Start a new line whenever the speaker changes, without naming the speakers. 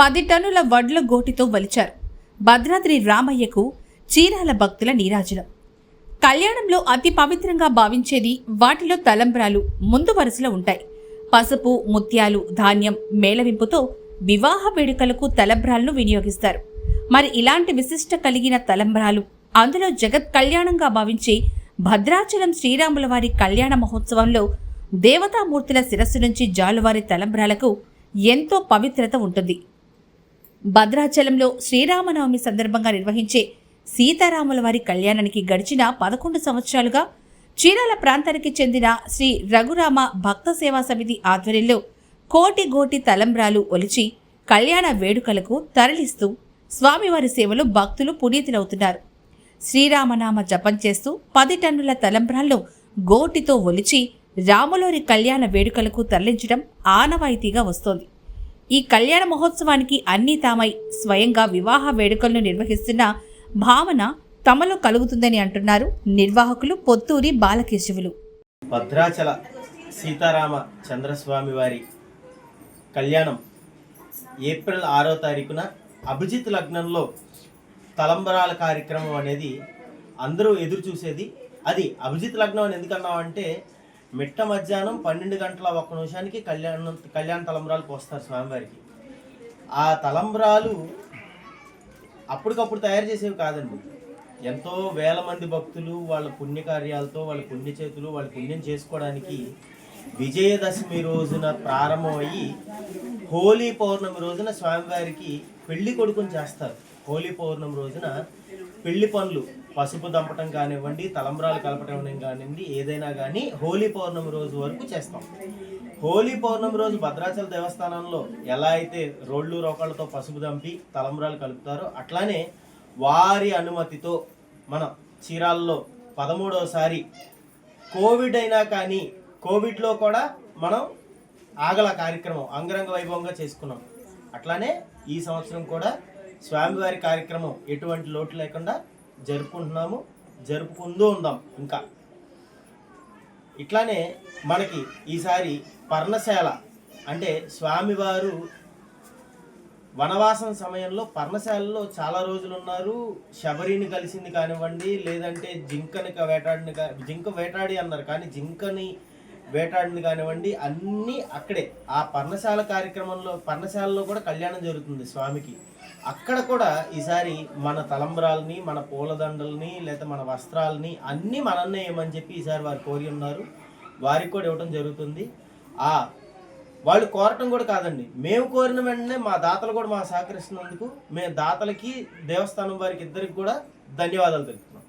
10 టన్నుల వడ్ల గోటితో వలిచారు. భద్రాద్రి రామయ్యకు చీరాల భక్తుల నీరాజనం. కళ్యాణంలో అతి పవిత్రంగా భావించేది వాటిలో తలంబ్రాలు ముందు వరుసలో ఉంటాయి. పసుపు, ముత్యాలు, ధాన్యం మేళవింపుతో వివాహ వేడుకలకు తలంబ్రాలను వినియోగిస్తారు. మరి ఇలాంటి విశిష్ట కలిగిన తలంబ్రాలు, అందులో జగత్ కళ్యాణంగా భావించే భద్రాచలం శ్రీరాముల వారి కళ్యాణ మహోత్సవంలో దేవతామూర్తుల శిరస్సు నుంచి జాలువారి తలంబ్రాలకు ఎంతో పవిత్రత ఉంటుంది. భద్రాచలంలో శ్రీరామనవమి సందర్భంగా నిర్వహించే సీతారాముల వారి కళ్యాణానికి గడిచిన 11 సంవత్సరాలుగా చీరాల ప్రాంతానికి చెందిన శ్రీ రఘురామ భక్త సేవా సమితి ఆధ్వర్యంలో కోటి తలంబ్రాలు ఒలిచి కళ్యాణ వేడుకలకు తరలిస్తూ స్వామివారి సేవలు భక్తులు పునీతులవుతున్నారు. శ్రీరామనామ జపం చేస్తూ 10 టన్నుల తలంబ్రాలను గోటితో ఒలిచి రాములోరి కళ్యాణ వేడుకలకు తరలించడం ఆనవాయితీగా వస్తోంది. ఈ కళ్యాణ మహోత్సవానికి అన్నీ తామై స్వయంగా వివాహ వేడుకలను నిర్వహిస్తున్న భావన తమలో కలుగుతుందని అంటున్నారు నిర్వాహకులు పొత్తూరి బాలకేశవులు.
భద్రాచల సీతారామ చంద్రస్వామి వారి కళ్యాణం ఏప్రిల్ 6వ తారీఖున అభిజిత్ లగ్నంలో తలంబరాల కార్యక్రమం అనేది అందరూ ఎదురు చూసేది. అది అభిజిత్ లగ్నం అని ఎందుకన్నామంటే మిట్ట మధ్యాహ్నం 12 గంటల 1 నిమిషానికి కళ్యాణ తలంబ్రాలు పోస్తారు స్వామివారికి. ఆ తలంబ్రాలు అప్పటికప్పుడు తయారు చేసేవి కాదండి. ఎంతో వేల మంది భక్తులు వాళ్ళ పుణ్యకార్యాలతో, వాళ్ళ పుణ్యచేతులు, వాళ్ళ పుణ్యం చేసుకోవడానికి విజయదశమి రోజున ప్రారంభమయ్యి హోలీ పౌర్ణమి రోజున స్వామివారికి పెళ్లి కొడుకుని చేస్తారు. హోలీ పౌర్ణమి రోజున పెళ్లి పనులు, పసుపు దంపటం కానివ్వండి, తలంబ్రాలు కలపటం కానివ్వండి, ఏదైనా కానీ హోలీ పౌర్ణమి రోజు వరకు చేస్తాం. హోలీ పౌర్ణమి రోజు భద్రాచల దేవస్థానంలో ఎలా అయితే రోళ్ళు రోకళ్ళతో పసుపు దంపి తలంబ్రాలు కలుపుతారో అట్లానే వారి అనుమతితో మన చీరాల్లో 13వసారి కోవిడ్ అయినా కానీ కోవిడ్లో కూడా మనం ఆగల కార్యక్రమం అంగరంగ వైభవంగా చేసుకున్నాం. అట్లానే ఈ సంవత్సరం కూడా స్వామివారి కార్యక్రమం ఎటువంటి లోటు లేకుండా జరుపుకుంటున్నాము, జరుపుకుంటూ ఉందాం. ఇంకా ఇట్లానే మనకి ఈసారి పర్ణశాల అంటే స్వామివారు వనవాసం సమయంలో పర్ణశాలలో చాలా రోజులు ఉన్నారు. శబరిని కలిసింది కానివ్వండి, లేదంటే జింక వేటాడి అన్నారు కానీ జింకని వేటాడింది కానివ్వండి, అన్నీ అక్కడే ఆ పర్ణశాల కార్యక్రమంలో పర్ణశాలలో కూడా కళ్యాణం జరుగుతుంది స్వామికి. అక్కడ కూడా ఈసారి మన తలంబ్రాలని, మన పూలదండల్ని, లేదా మన వస్త్రాలని అన్నీ మనన్నే ఏమని చెప్పి ఈసారి వారు కోరి ఉన్నారు. వారికి కూడా ఇవ్వడం జరుగుతుంది. వాళ్ళు కోరటం కూడా కాదండి, మేము కోరిన వెంటనే మా దాతలు కూడా మాకు సహకరిస్తున్నందుకు మేము దాతలకి, దేవస్థానం వారికి ఇద్దరికి కూడా ధన్యవాదాలు తెలుపుతున్నాం.